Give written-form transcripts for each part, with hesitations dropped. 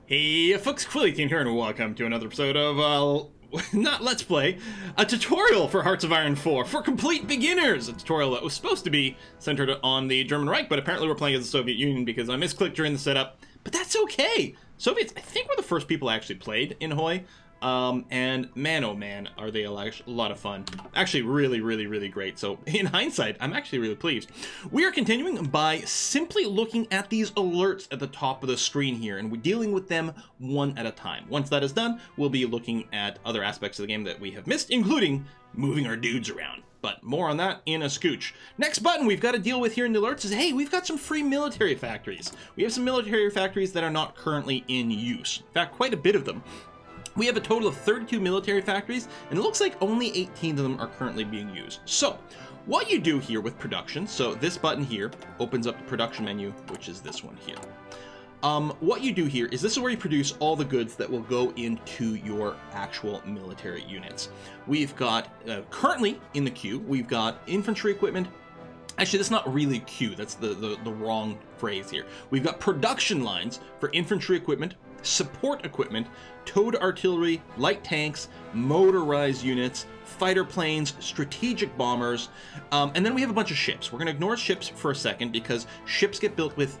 Hey folks, Quilly here, and welcome to another episode of, not Let's Play, a tutorial for Hearts of Iron 4 for complete beginners! A tutorial that was supposed to be centered on the German Reich, but apparently we're playing as the Soviet Union because I misclicked during the setup. But that's okay! Soviets, I think, were the first people I actually played in Hoi. And man, oh man, are they a lot of fun. Actually, really great. So, in hindsight, I'm actually really pleased. We are continuing by simply looking at these alerts at the top of the screen here, and we're dealing with them one at a time. Once that is done, we'll be looking at other aspects of the game that we have missed, including moving our dudes around. But more on that in a scooch. Next button we've got to deal with here in the alerts is, hey, we've got some free military factories. We have some military factories that are not currently in use. In fact, quite a bit of them. We have a total of 32 military factories, and it looks like only 18 of them are currently being used. So, what you do here with production, so this button here opens up the production menu, which is this one here. What you do here is this is where you produce all the goods that will go into your actual military units. We've got, currently in the queue, we've got infantry equipment. Actually, that's not really queue, that's the wrong phrase here. We've got production lines for infantry equipment, support equipment, towed artillery, light tanks, motorized units, fighter planes, strategic bombers, and then we have a bunch of ships. We're going to ignore ships for a second because ships get built with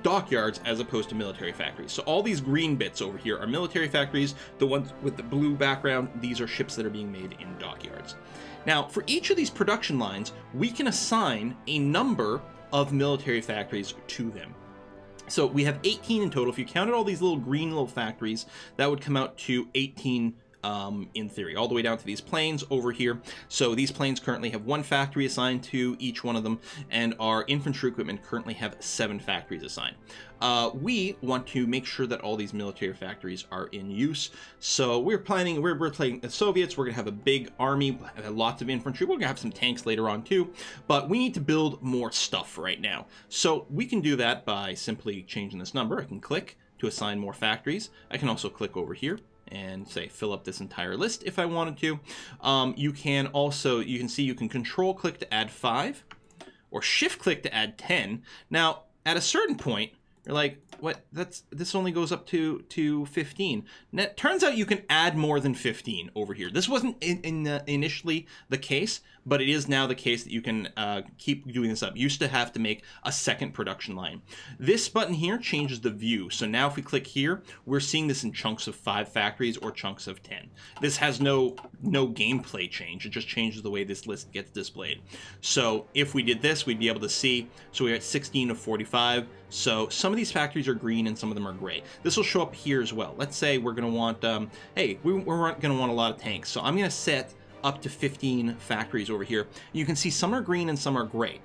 dockyards as opposed to military factories. So all these green bits over here are military factories. The ones with the blue background, these are ships that are being made in dockyards. Now, for each of these production lines, we can assign a number of military factories to them. So we have 18 in total. If you counted all these little green little factories, that would come out to 18 in theory, all the way down to these planes over here. So these planes currently have one factory assigned to each one of them, and our infantry equipment currently have 7 factories assigned. We want to make sure that all these military factories are in use. So we're playing the Soviets. We're gonna have a big army, lots of infantry. We're gonna have some tanks later on too, but we need to build more stuff right now. So we can do that by simply changing this number. I can click to assign more factories. I can also click over here and say fill up this entire list if I wanted to. You can control click to add 5 or shift click to add 10. Now at a certain point you're like, what, this only goes up to 15. And it turns out you can add more than 15 over here. This wasn't initially the case, but it is now the case that you can keep doing this up. You used to have to make a second production line. This button here changes the view. So now if we click here, we're seeing this in chunks of 5 factories or chunks of 10. This has no gameplay change. It just changes the way this list gets displayed. So if we did this, we'd be able to see, so we're at 16 of 45. So some of these factories are green and some of them are gray. This will show up here as well. Let's say we're going to want, hey, we're going to want a lot of tanks. So I'm going to set up to 15 factories over here. You can see some are green and some are gray.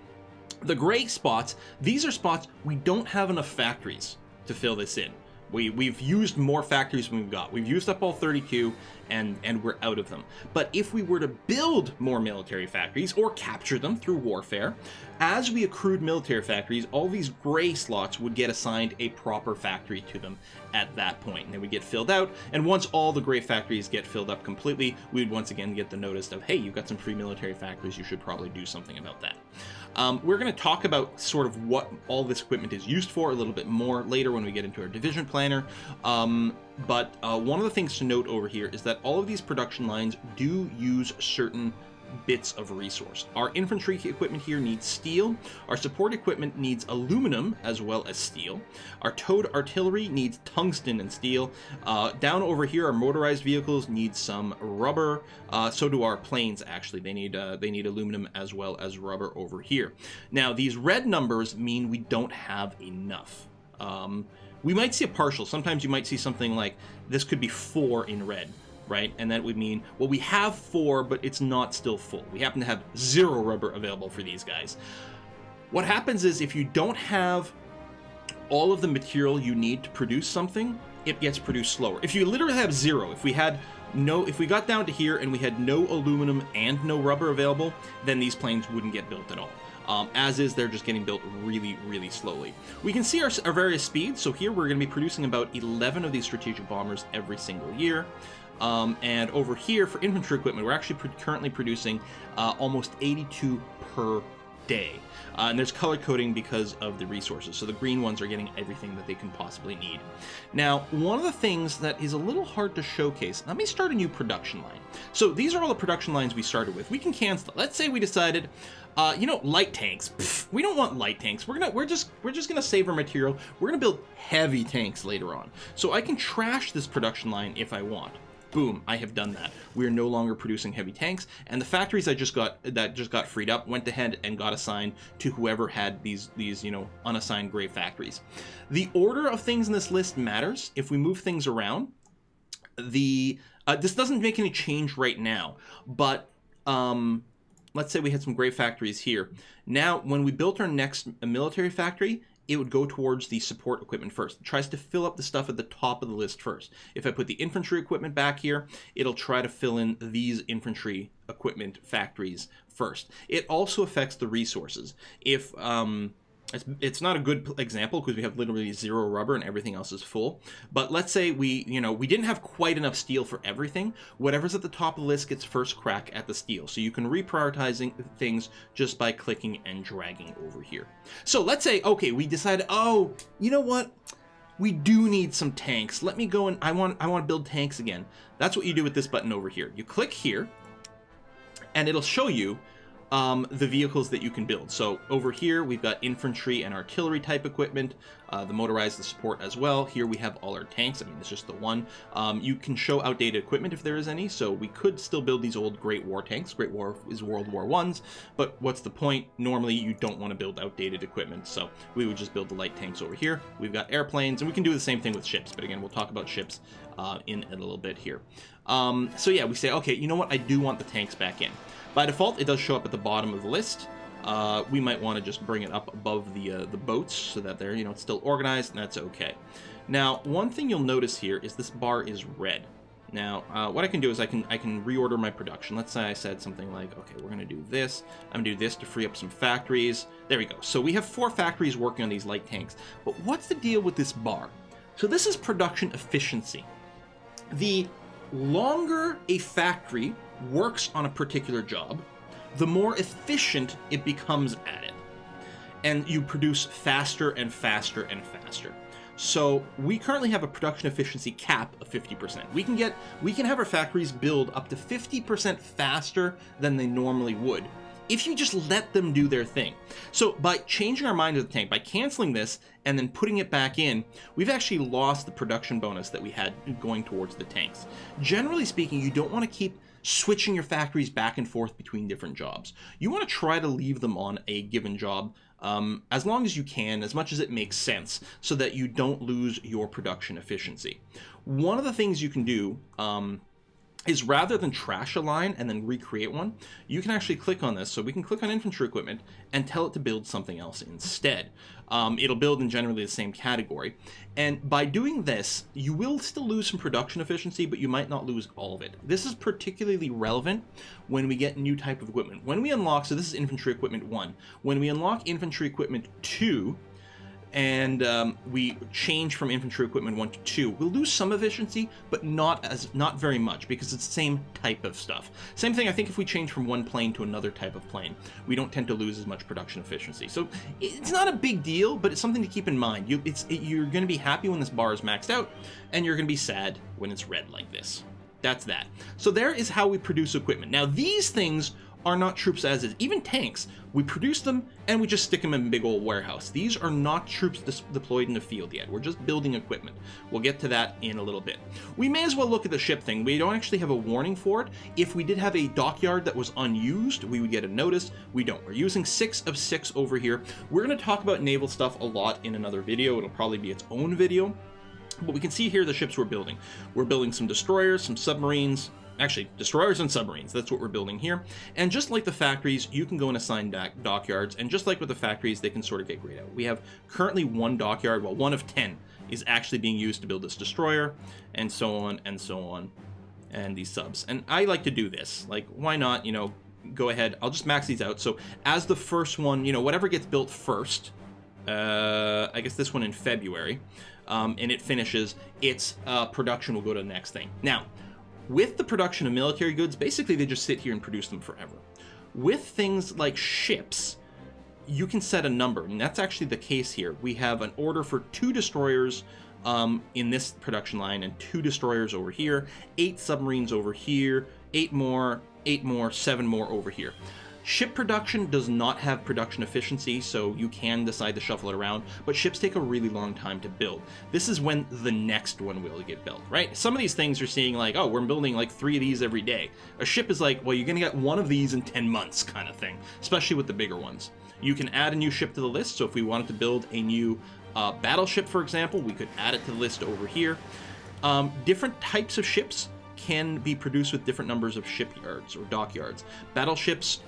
The gray spots, these are spots we don't have enough factories to fill this in. We've used more factories than we've got. We've used up all 32 and we're out of them. But if we were to build more military factories or capture them through warfare, as we accrued military factories, all these gray slots would get assigned a proper factory to them at that point. And they would get filled out. And once all the gray factories get filled up completely, we would once again get the notice of, hey, you've got some free military factories. You should probably do something about that. We're going to talk about sort of what all this equipment is used for a little bit more later when we get into our division planner. But one of the things to note over here is that all of these production lines do use certain bits of resource. Our infantry equipment here needs steel. Our support equipment needs aluminum as well as steel. Our towed artillery needs tungsten and steel. Down over here, our motorized vehicles need some rubber. So do our planes, actually. They need aluminum as well as rubber over here. Now, these red numbers mean we don't have enough. We might see a partial. Sometimes you might see something like this could be 4 in red, right? And that would mean, well, we have 4, but it's not still full. We happen to have 0 rubber available for these guys. What happens is if you don't have all of the material you need to produce something, it gets produced slower. If you literally have 0, if we got down to here and we had no aluminum and no rubber available, then these planes wouldn't get built at all. As is, they're just getting built really slowly. We can see our various speeds. So here we're going to be producing about 11 of these strategic bombers every single year. And over here for infantry equipment, we're actually currently producing almost 82 per day. And there's color coding because of the resources. So the green ones are getting everything that they can possibly need. Now, one of the things that is a little hard to showcase, let me start a new production line. So these are all the production lines we started with. We can cancel. Let's say we decided, light tanks. Pfft, we don't want light tanks. We're just gonna save our material. We're gonna build heavy tanks later on. So I can trash this production line if I want. Boom, I have done that. We are no longer producing heavy tanks, and the factories that just got freed up went ahead and got assigned to whoever had these unassigned gray factories. The order of things in this list matters. If we move things around, this doesn't make any change right now, but let's say we had some gray factories here. Now, when we built our next military factory, it would go towards the support equipment first. It tries to fill up the stuff at the top of the list first. If I put the infantry equipment back here, it'll try to fill in these infantry equipment factories first. It also affects the resources. If it's not a good example because we have literally 0 rubber and everything else is full. But let's say we didn't have quite enough steel for everything. Whatever's at the top of the list gets first crack at the steel. So you can reprioritize things just by clicking and dragging over here. So let's say, okay, we decided, oh, you know what? We do need some tanks. Let me go and I want to build tanks again. That's what you do with this button over here. You click here and it'll show you the vehicles that you can build. So over here, we've got infantry and artillery type equipment, the motorized, the support as well. Here we have all our tanks. I mean, it's just the one. You can show outdated equipment if there is any. So we could still build these old Great War tanks. Great War is World War I's, but what's the point? Normally, you don't want to build outdated equipment. So we would just build the light tanks over here. We've got airplanes, and we can do the same thing with ships. But again, we'll talk about ships in a little bit here. So yeah, we say, okay, you know what? I do want the tanks back in. By default, it does show up at the bottom of the list. We might want to just bring it up above the boats so that they're, it's still organized, and that's okay. Now, one thing you'll notice here is this bar is red. Now, what I can do is I can reorder my production. Let's say I said something like, okay, we're going to do this. I'm going to do this to free up some factories. There we go. So we have 4 factories working on these light tanks. But what's the deal with this bar? So this is production efficiency. The longer a factory works on a particular job, the more efficient it becomes at it. And you produce faster and faster and faster. So we currently have a production efficiency cap of 50%. We can have our factories build up to 50% faster than they normally would if you just let them do their thing. So by changing our mind to the tank, by canceling this and then putting it back in, we've actually lost the production bonus that we had going towards the tanks. Generally speaking, you don't want to keep switching your factories back and forth between different jobs. You want to try to leave them on a given job as long as you can, as much as it makes sense, so that you don't lose your production efficiency. One of the things you can do is rather than trash a line and then recreate one, you can actually click on this. So we can click on infantry equipment and tell it to build something else instead. It'll build in generally the same category. And by doing this, you will still lose some production efficiency, but you might not lose all of it. This is particularly relevant when we get new type of equipment. When we unlock, so this is infantry equipment 1. When we unlock infantry equipment 2, and we change from infantry equipment 1 to 2, we'll lose some efficiency, but not very much, because it's the same type of stuff. Same thing, I think if we change from one plane to another type of plane, we don't tend to lose as much production efficiency. So it's not a big deal, but it's something to keep in mind. You're going to be happy when this bar is maxed out, and you're going to be sad when it's red like this. That's that. So there is how we produce equipment. Now these things are not troops as is. Even tanks, we produce them and we just stick them in a big old warehouse. These are not troops deployed in the field yet. We're just building equipment. We'll get to that in a little bit. We may as well look at the ship thing. We don't actually have a warning for it. If we did have a dockyard that was unused, we would get a notice. We don't. We're using 6 of 6 over here. We're going to talk about naval stuff a lot in another video. It'll probably be its own video. But we can see here the ships we're building. We're building some destroyers, some submarines. Actually, destroyers and submarines, that's what we're building here. And just like the factories, you can go and assign dockyards, and just like with the factories, they can sort of get grayed out. We have currently 1 dockyard, well, 1 of 10 is actually being used to build this destroyer, and so on, and these subs. And I like to do this, like, why not, go ahead, I'll just max these out. So as the first one, whatever gets built first, I guess this one in February, and it finishes, its production will go to the next thing. Now, with the production of military goods, basically they just sit here and produce them forever. With things like ships, you can set a number, and that's actually the case here. We have an order for 2 destroyers in this production line, and 2 destroyers over here, 8 submarines over here, 8 more, 7 more over here. Ship production does not have production efficiency, so you can decide to shuffle it around, but ships take a really long time to build. This is when the next one will get built, right? Some of these things you're seeing like, oh, we're building like 3 of these every day. A ship is like, well, you're gonna get 1 of these in 10 months kind of thing, especially with the bigger ones. You can add a new ship to the list, so if we wanted to build a new battleship, for example, we could add it to the list over here. Different types of ships can be produced with different numbers of shipyards or dockyards. Battleships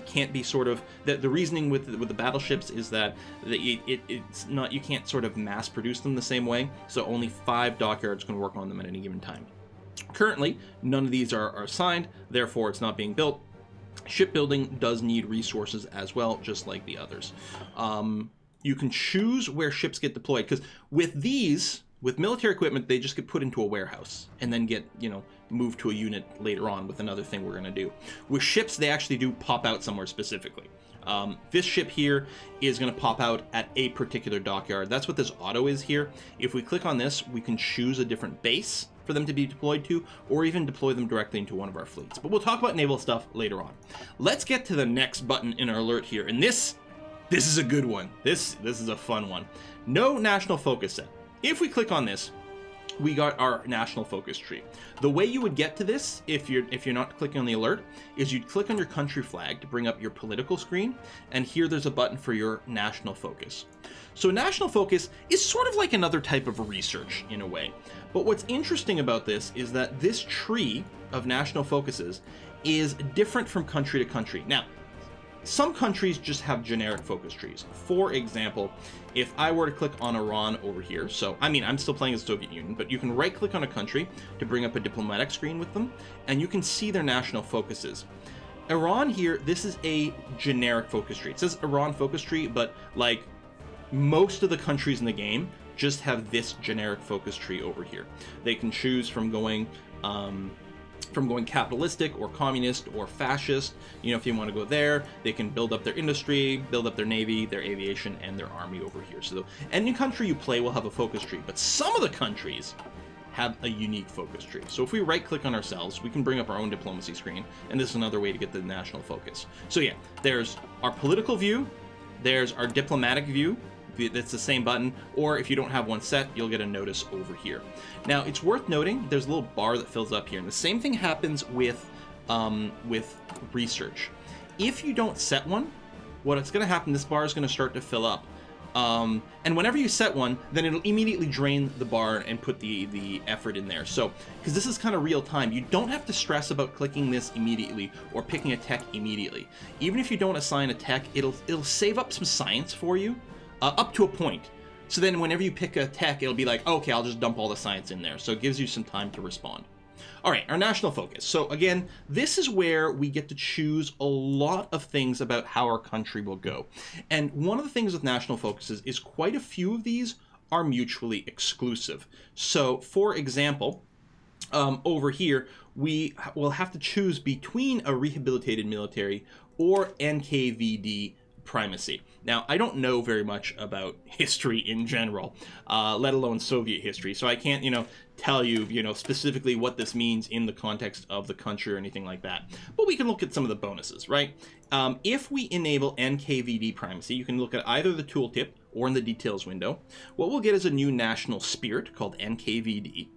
can't be sort of the reasoning with the battleships is that it's not, you can't sort of mass produce them the same way, so only 5 dockyards can work on them at any given time. Currently, none of these are assigned, therefore it's not being built. Shipbuilding does need resources as well, just like the others. You can choose where ships get deployed, because with these, with military equipment, they just get put into a warehouse and then get, moved to a unit later on with another thing we're going to do. With ships, they actually do pop out somewhere specifically. This ship here is going to pop out at a particular dockyard. That's what this auto is here. If we click on this, we can choose a different base for them to be deployed to, or even deploy them directly into one of our fleets. But we'll talk about naval stuff later on. Let's get to the next button in our alert here, and this is a good one. This is a fun one. No national focus set. If we click on this, we got our national focus tree. The way you would get to this, if you're not clicking on the alert, is you'd click on your country flag to bring up your political screen, and here there's a button for your national focus. So national focus is sort of like another type of research in a way. But what's interesting about this is that this tree of national focuses is different from country to country. Now, some countries just have generic focus trees. For example, if I were to click on Iran over here, so I'm still playing as the Soviet Union, but you can right click on a country to bring up a diplomatic screen with them, and you can see their national focuses. Iran here, this is a generic focus tree. It says Iran focus tree, but like most of the countries in the game just have this generic focus tree over here. They can choose from going capitalistic or communist or fascist. If you want to go there, they can build up their industry, build up their navy, their aviation, and their army over here. So any country you play will have a focus tree, but some of the countries have a unique focus tree. So if we right click on ourselves, we can bring up our own diplomacy screen, and this is another way to get the national focus. So yeah, there's our political view, there's our diplomatic view. It's the same button, or if you don't have one set, you'll get a notice over here. Now, it's worth noting there's a little bar that fills up here, and the same thing happens with research. If you don't set one, what's going to happen, this bar is going to start to fill up. And whenever you set one, then it'll immediately drain the bar and put the effort in there. So, because this is kind of real time, you don't have to stress about clicking this immediately or picking a tech immediately. Even if you don't assign a tech, it'll save up some science for you. Up to a point. So then whenever you pick a tech, it'll be like, okay, I'll just dump all the science in there. So it gives you some time to respond. All right, our national focus. So again, this is where we get to choose a lot of things about how our country will go. And one of the things with national focuses is quite a few of these are mutually exclusive. So for example, over here, we will have to choose between a rehabilitated military or NKVD primacy. Now, I don't know very much about history in general, let alone Soviet history, so I can't, tell you, specifically what this means in the context of the country or anything like that. But we can look at some of the bonuses, right? If we enable NKVD primacy, you can look at either the tooltip or in the details window. What we'll get is a new national spirit called NKVD,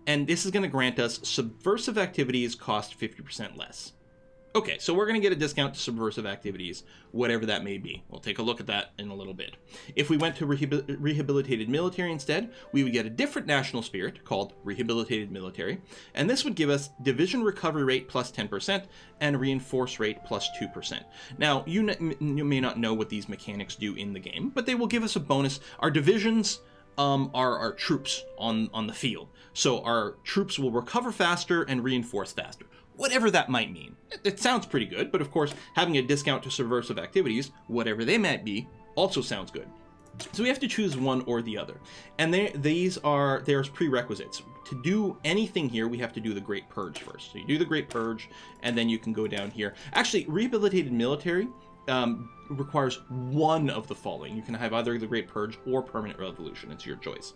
and this is going to grant us subversive activities cost 50% less. Okay, so we're going to get a discount to subversive activities, whatever that may be. We'll take a look at that in a little bit. If we went to rehabilitated military instead, we would get a different national spirit called rehabilitated military, and this would give us division recovery rate plus 10% and reinforce rate plus 2%. Now, you may not know what these mechanics do in the game, but they will give us a bonus. Our divisions are our troops on the field, so our troops will recover faster and reinforce faster. Whatever that might mean. It sounds pretty good, but of course, having a discount to subversive activities, whatever they might be, also sounds good. So we have to choose one or the other. And there's prerequisites. To do anything here, we have to do the Great Purge first. So you do the Great Purge, and then you can go down here. Actually, rehabilitated military requires one of the following. You can have either the Great Purge or Permanent Revolution. It's your choice.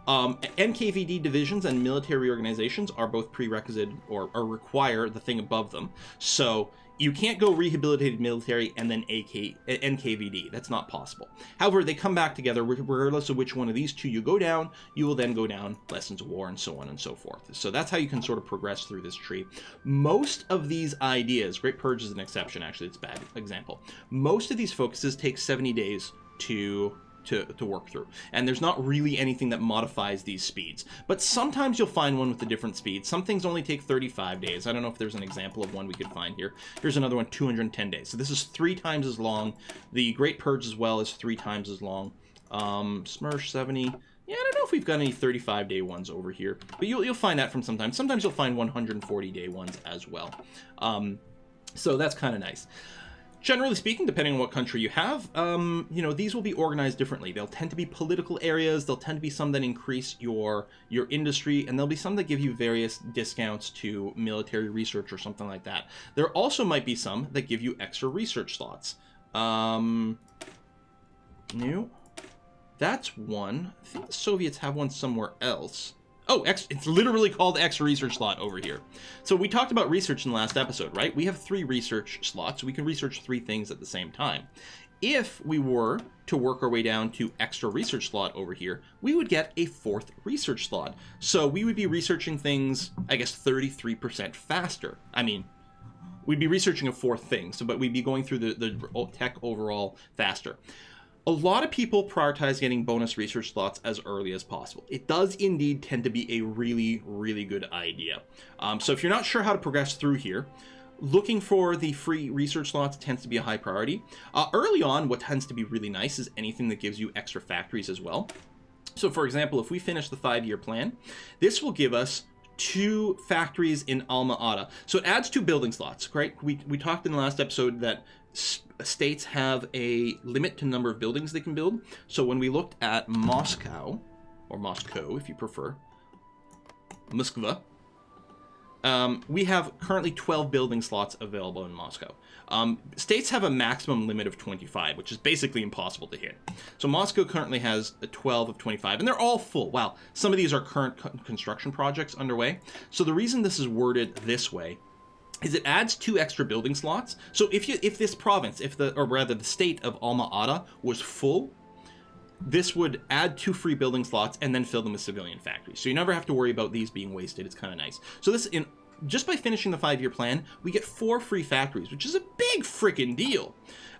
NKVD divisions and military organizations are both prerequisite or require the thing above them. So you can't go rehabilitated military and then NKVD. That's not possible. However, they come back together regardless of which one of these two you go down. You will then go down Lessons of War and so on and so forth. So that's how you can sort of progress through this tree. Most of these ideas, Great Purge is an exception, actually, it's a bad example. Most of these focuses take 70 days to work through, and there's not really anything that modifies these speeds, but sometimes you'll find one with a different speed. Some things only take 35 days. I don't know if there's an example of one we could find here. Here's another one, 210 days. So this is 3 times as long. The Great Purge as well is 3 times as long. Smersh 70. Yeah, I don't know if we've got any 35-day ones over here, but you'll find that from sometimes. Sometimes you'll find 140-day ones as well. So that's kind of nice. Generally speaking, depending on what country you have, these will be organized differently. They'll tend to be political areas, they'll tend to be some that increase your industry, and there'll be some that give you various discounts to military research or something like that. There also might be some that give you extra research slots. No. That's one. I think the Soviets have one somewhere else. Oh, it's literally called extra research slot over here. So we talked about research in the last episode, right? We have 3 research slots. We can research 3 things at the same time. If we were to work our way down to extra research slot over here, we would get a 4th research slot. So we would be researching things, I guess, 33% faster. I mean, we'd be researching a 4th thing, but we'd be going through the tech overall faster. A lot of people prioritize getting bonus research slots as early as possible. It does indeed tend to be a really, really good idea. So if you're not sure how to progress through here, looking for the free research slots tends to be a high priority. Early on, what tends to be really nice is anything that gives you extra factories as well. So for example, if we finish the 5-year plan, this will give us 2 factories in Alma Ata. So it adds 2 building slots, right? We talked in the last episode that states have a limit to number of buildings they can build. So when we looked at Moscow, or Moscow if you prefer, Moskva, we have currently 12 building slots available in Moscow. States have a maximum limit of 25, which is basically impossible to hit. So Moscow currently has a 12 of 25, and they're all full. Wow, some of these are current construction projects underway. So the reason this is worded this way is it adds 2 extra building slots. So if this province, or rather the state of Alma Ata was full, this would add 2 free building slots and then fill them with civilian factories. So you never have to worry about these being wasted. It's kind of nice. So just by finishing the 5-year plan, we get 4 free factories, which is a big freaking deal.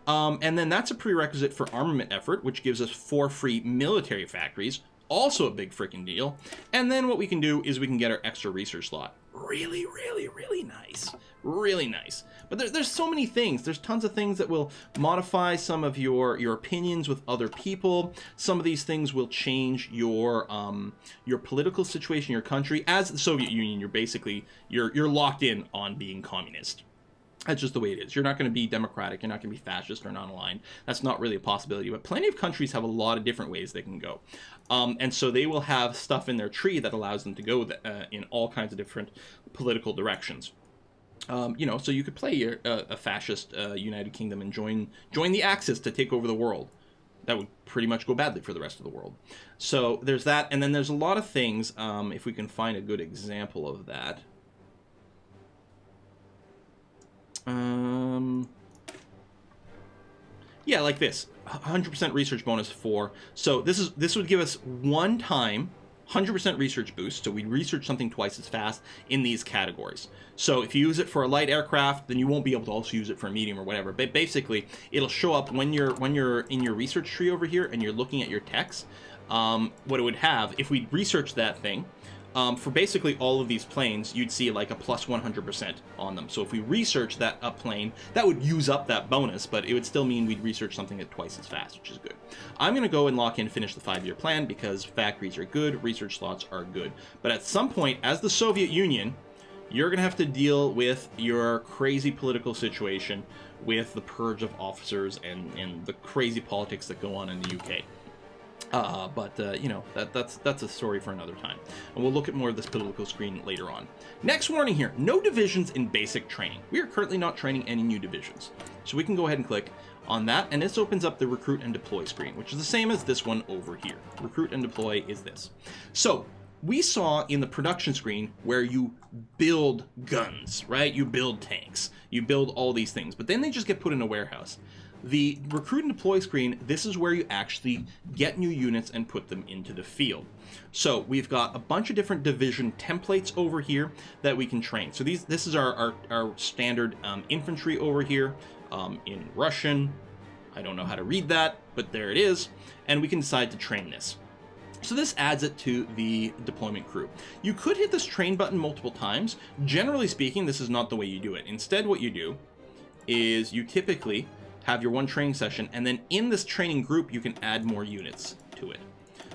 And then that's a prerequisite for armament effort, which gives us 4 free military factories, also a big freaking deal. And then what we can do is we can get our extra research slot. Really, really, really nice. Really nice. But there's so many things. There's tons of things that will modify some of your opinions with other people. Some of these things will change your political situation, your country. As the Soviet Union, you're locked in on being communist. That's just the way it is. You're not going to be democratic. You're not going to be fascist or non-aligned. That's not really a possibility. But plenty of countries have a lot of different ways they can go. And so they will have stuff in their tree that allows them to go in all kinds of different political directions. So you could play a fascist United Kingdom and join the Axis to take over the world. That would pretty much go badly for the rest of the world. So there's that. And then there's a lot of things, if we can find a good example of that. Yeah, like this, 100% research bonus 4. So this would give us 1 time 100% research boost. So we research something twice as fast in these categories. So if you use it for a light aircraft, then you won't be able to also use it for a medium or whatever. But basically, it'll show up when you're in your research tree over here and you're looking at your text. What it would have if we research that thing. For basically all of these planes, you'd see like a plus 100% on them. So if we research that plane, that would use up that bonus, but it would still mean we'd research something at twice as fast, which is good. I'm going to go and lock in finish the 5-year plan because factories are good, research slots are good. But at some point, as the Soviet Union, you're going to have to deal with your crazy political situation with the purge of officers and the crazy politics that go on in the UK. You know, that's a story for another time. And we'll look at more of this political screen later on. Next warning here, no divisions in basic training. We are currently not training any new divisions. So we can go ahead and click on that, and this opens up the recruit and deploy screen, which is the same as this one over here. Recruit and deploy is this. So we saw in the production screen where you build guns, right? You build tanks, you build all these things, but then they just get put in a warehouse. The recruit and deploy screen, this is where you actually get new units and put them into the field. So we've got a bunch of different division templates over here that we can train. So this is our standard infantry over here in Russian. I don't know how to read that, but there it is. And we can decide to train this. So this adds it to the deployment crew. You could hit this train button multiple times. Generally speaking, this is not the way you do it. Instead, what you do is you typically have your one training session, and then in this training group, you can add more units to it.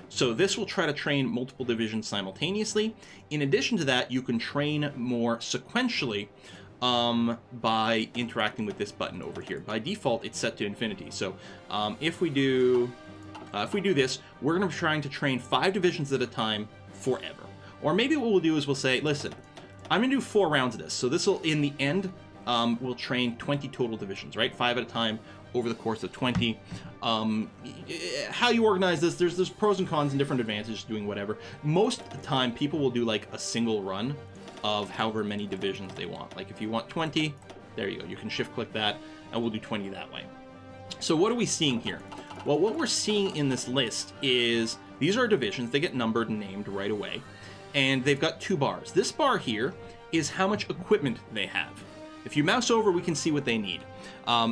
So this will try to train multiple divisions simultaneously. In addition to that, you can train more sequentially by interacting with this button over here. By default, it's set to infinity. So if we do this, we're going to be trying to train 5 divisions at a time forever. Or maybe what we'll do is we'll say, listen, I'm going to do 4 rounds of this. So this will, in the end, we'll train 20 total divisions, right? 5 at a time over the course of 20. How you organize this, there's pros and cons and different advantages to doing whatever. Most of the time, people will do like a single run of however many divisions they want. Like if you want 20, there you go. You can shift click that, and we'll do 20 that way. So what are we seeing here? Well, what we're seeing in this list is these are divisions. They get numbered and named right away, and they've got 2 bars. This bar here is how much equipment they have. If you mouse over, we can see what they need.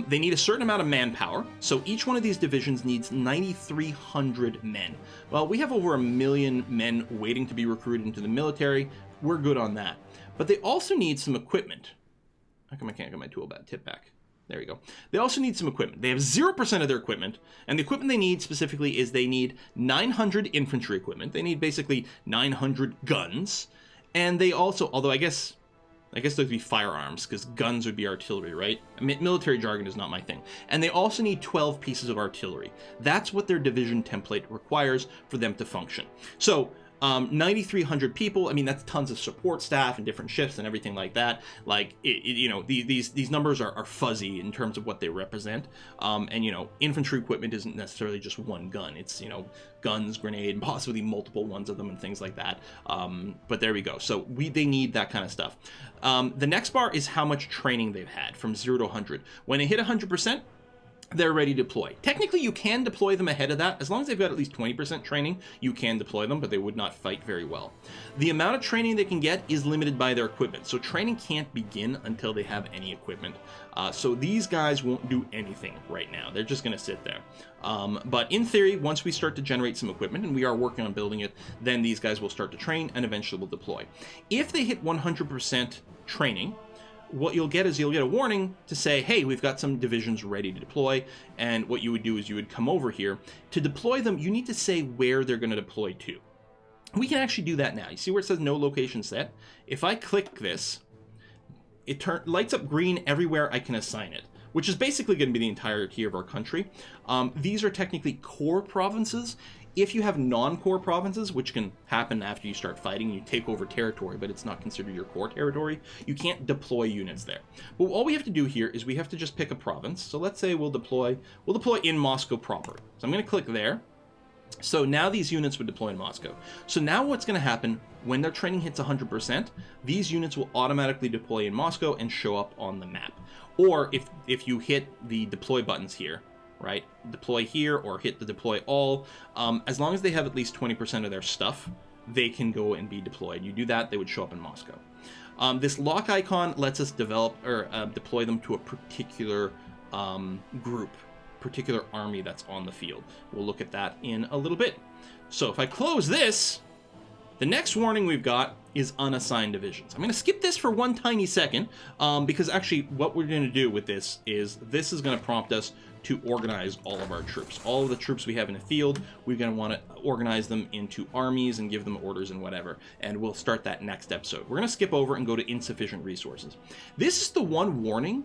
They need a certain amount of manpower, so each one of these divisions needs 9,300 men. Well, we have over 1 million men waiting to be recruited into the military. We're good on that. But they also need some equipment. How come I can't get my tool tip back? There we go. They also need some equipment. They have 0% of their equipment, and the equipment they need specifically is they need 900 infantry equipment. They need basically 900 guns, and they also, although I guess those would be firearms, because guns would be artillery, right? Military jargon is not my thing. And they also need 12 pieces of artillery. That's what their division template requires for them to function. So 9,300 people, I mean, that's tons of support staff and different shifts and everything like that. Like, you know, these numbers are fuzzy in terms of what they represent. And, you know, infantry equipment isn't necessarily just one gun. It's, you know, guns, grenade, possibly multiple ones of them and things like that. But there we go. So they need that kind of stuff. The next bar is how much training they've had from 0 to 100. When they hit 100%, they're ready to deploy. Technically, you can deploy them ahead of that. As long as they've got at least 20% training, you can deploy them, but they would not fight very well. The amount of training they can get is limited by their equipment, so training can't begin until they have any equipment. So these guys won't do anything right now. They're just going to sit there. But in theory, once we start to generate some equipment, and we are working on building it, then these guys will start to train and eventually will deploy. If they hit 100% training, what you'll get is you'll get a warning to say, hey, we've got some divisions ready to deploy. And what you would do is you would come over here. To deploy them, you need to say where they're going to deploy to. We can actually do that now. You see where it says no location set? If I click this, it lights up green everywhere I can assign it, which is basically going to be the entirety of our country. These are technically core provinces. If you have non-core provinces, which can happen after you start fighting, you take over territory, but it's not considered your core territory, you can't deploy units there. But all we have to do here is we have to just pick a province. So let's say we'll deploy in Moscow proper. So I'm going to click there. So now these units would deploy in Moscow. So now what's going to happen when their training hits 100%, these units will automatically deploy in Moscow and show up on the map. Or if you hit the deploy buttons here, right, deploy here or hit the deploy all, as long as they have at least 20% of their stuff, they can go and be deployed. You do that, they would show up in Moscow. This lock icon lets us develop or deploy them to a particular group, particular army that's on the field. We'll look at that in a little bit. So if I close this, the next warning we've got is unassigned divisions. I'm going to skip this for one tiny second because actually what we're going to do with this is going to prompt us to organize all of our troops. All of the troops we have in the field, we're going to want to organize them into armies and give them orders and whatever. And we'll start that next episode. We're going to skip over and go to insufficient resources. This is the one warning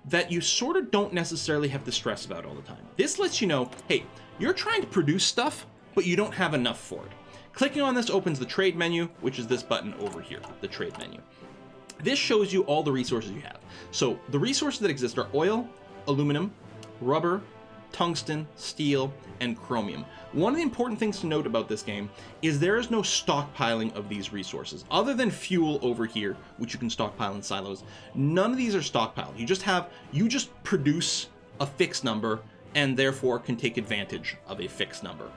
that you sort of don't necessarily have to stress about all the time. This lets you know, hey, you're trying to produce stuff, but you don't have enough for it. Clicking on this opens the trade menu, which is this button over here, the trade menu. This shows you all the resources you have. So the resources that exist are oil, aluminum, rubber, tungsten, steel, and chromium. One of the important things to note about this game is there is no stockpiling of these resources. Other than fuel over here, which you can stockpile in silos, none of these are stockpiled. You just produce a fixed number and therefore can take advantage of a fixed number.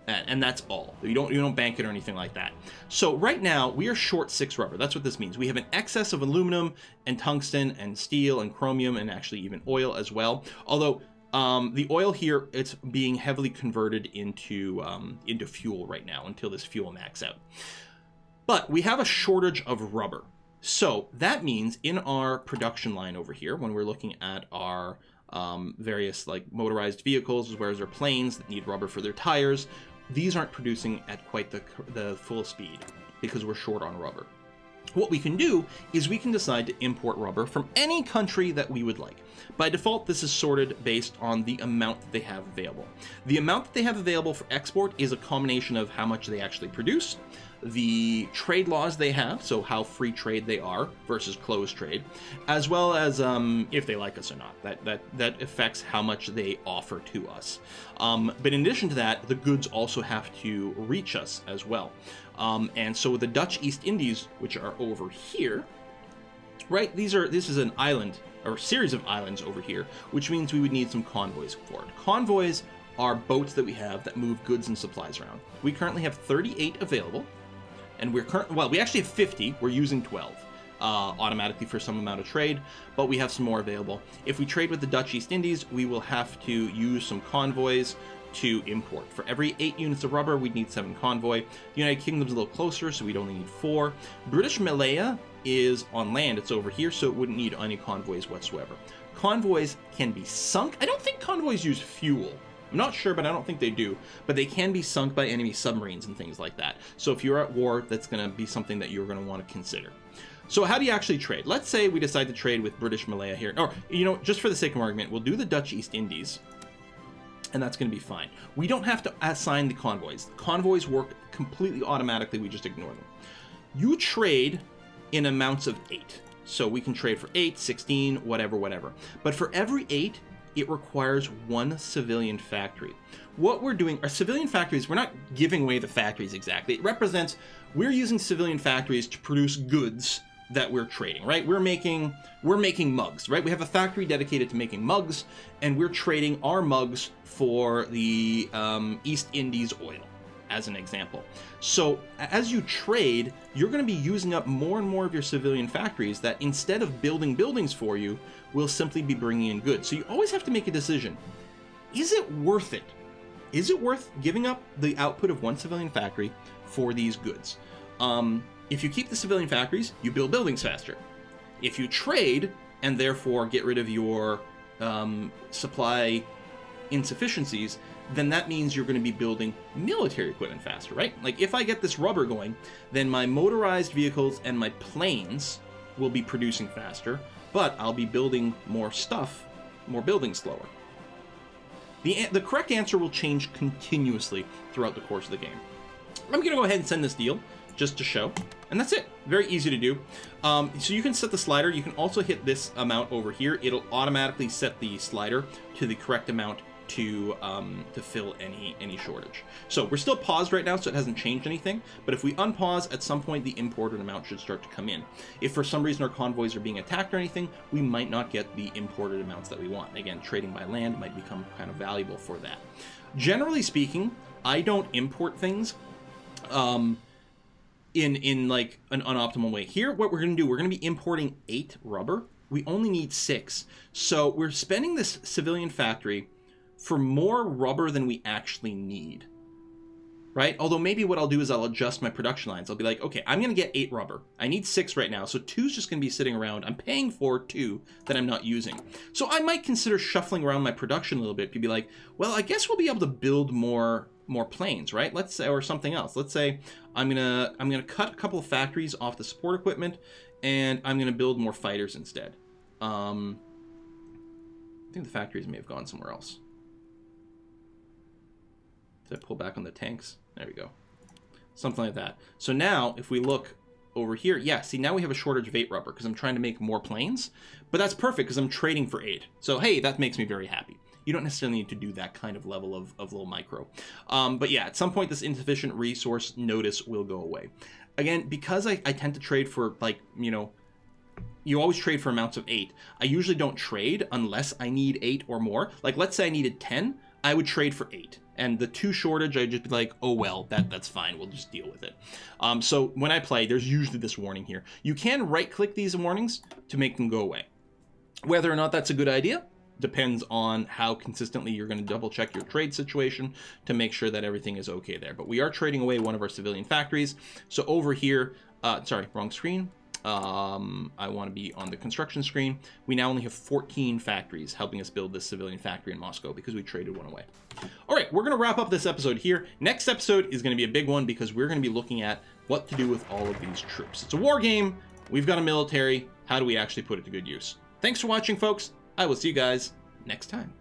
And that's all. You don't bank it or anything like that. So right now we are short 6 rubber. That's what this means. We have an excess of aluminum and tungsten and steel and chromium and actually even oil as well. Although the oil here, it's being heavily converted into fuel right now until this fuel max out. But we have a shortage of rubber. So that means in our production line over here, when we're looking at our various like motorized vehicles as well as our planes that need rubber for their tires, these aren't producing at quite the full speed because we're short on rubber. What we can do is we can decide to import rubber from any country that we would like. By default, this is sorted based on the amount that they have available. The amount that they have available for export is a combination of how much they actually produce, the trade laws they have, so how free trade they are versus closed trade, as well as if they like us or not. That affects how much they offer to us. But in addition to that, the goods also have to reach us as well. And so the Dutch East Indies, which are over here, right? This is an island or series of islands over here, which means we would need some convoys for it. Convoys are boats that we have that move goods and supplies around. We currently have 38 available, and we actually have 50. We're using 12 automatically for some amount of trade, but we have some more available. If we trade with the Dutch East Indies, we will have to use some convoys to import. For every 8 units of rubber, we'd need 7 convoy. The United Kingdom's a little closer, so we'd only need 4. British Malaya is on land, it's over here, so it wouldn't need any convoys whatsoever. Convoys can be sunk. I don't think convoys use fuel. I'm not sure, but I don't think they do. But they can be sunk by enemy submarines and things like that. So if you're at war, that's going to be something that you're going to want to consider. So how do you actually trade? Let's say we decide to trade with British Malaya here. Or, just for the sake of argument, we'll do the Dutch East Indies, and that's going to be fine. We don't have to assign the convoys. The convoys work completely automatically. We just ignore them. You trade in amounts of 8. So we can trade for 8, 16, whatever. But for every 8, it requires 1 civilian factory. What we're doing, our civilian factories, we're not giving away the factories exactly. It represents, we're using civilian factories to produce goods that we're trading, right? We're making mugs, right? We have a factory dedicated to making mugs, and we're trading our mugs for the East Indies oil, as an example. So as you trade, you're going to be using up more and more of your civilian factories that instead of building buildings for you, will simply be bringing in goods. So you always have to make a decision. Is it worth it? Is it worth giving up the output of 1 civilian factory for these goods? If you keep the civilian factories, you build buildings faster. If you trade and therefore get rid of your supply insufficiencies, then that means you're going to be building military equipment faster, right? Like if I get this rubber going, then my motorized vehicles and my planes will be producing faster, but I'll be building more stuff, more buildings slower. The correct answer will change continuously throughout the course of the game. I'm going to go ahead and send this deal just to show, and that's it. Very easy to do. So you can set the slider. You can also hit this amount over here. It'll automatically set the slider to the correct amount to fill any shortage. So we're still paused right now, so it hasn't changed anything. But if we unpause, at some point the imported amount should start to come in. If for some reason our convoys are being attacked or anything, we might not get the imported amounts that we want. Again, trading by land might become kind of valuable for that. Generally speaking, I don't import things in like an unoptimal way. Here, what we're going to do, we're going to be importing 8 rubber. We only need 6. So we're spending this civilian factory for more rubber than we actually need, right? Although maybe what I'll do is I'll adjust my production lines. I'll be like, okay, I'm going to get 8 rubber. I need 6 right now, so 2's just going to be sitting around. I'm paying for 2 that I'm not using. So I might consider shuffling around my production a little bit to be like, well, I guess we'll be able to build more planes, right? Let's say, or something else. Let's say I'm gonna cut a couple of factories off the support equipment, and I'm gonna build more fighters instead. I think the factories may have gone somewhere else. Did I pull back on the tanks? There we go. Something like that. So now, if we look over here, yeah, see, now we have a shortage of 8 rubber because I'm trying to make more planes. But that's perfect because I'm trading for 8. So, hey, that makes me very happy. You don't necessarily need to do that kind of level of little micro. But yeah, at some point, this insufficient resource notice will go away. Again, because I tend to trade for, like, you know, you always trade for amounts of 8. I usually don't trade unless I need 8 or more. Like, let's say I needed 10, I would trade for 8. And the 2 shortage, I'd just be like, oh, well, that's fine. We'll just deal with it. So when I play, there's usually this warning here. You can right-click these warnings to make them go away. Whether or not that's a good idea depends on how consistently you're going to double-check your trade situation to make sure that everything is okay there. But we are trading away one of our civilian factories. So over here, sorry, wrong screen. I want to be on the construction screen. We now only have 14 factories helping us build this civilian factory in Moscow because we traded one away. All right, we're going to wrap up this episode here. Next episode is going to be a big one because we're going to be looking at what to do with all of these troops. It's a war game. We've got a military. How do we actually put it to good use? Thanks for watching, folks. I will see you guys next time.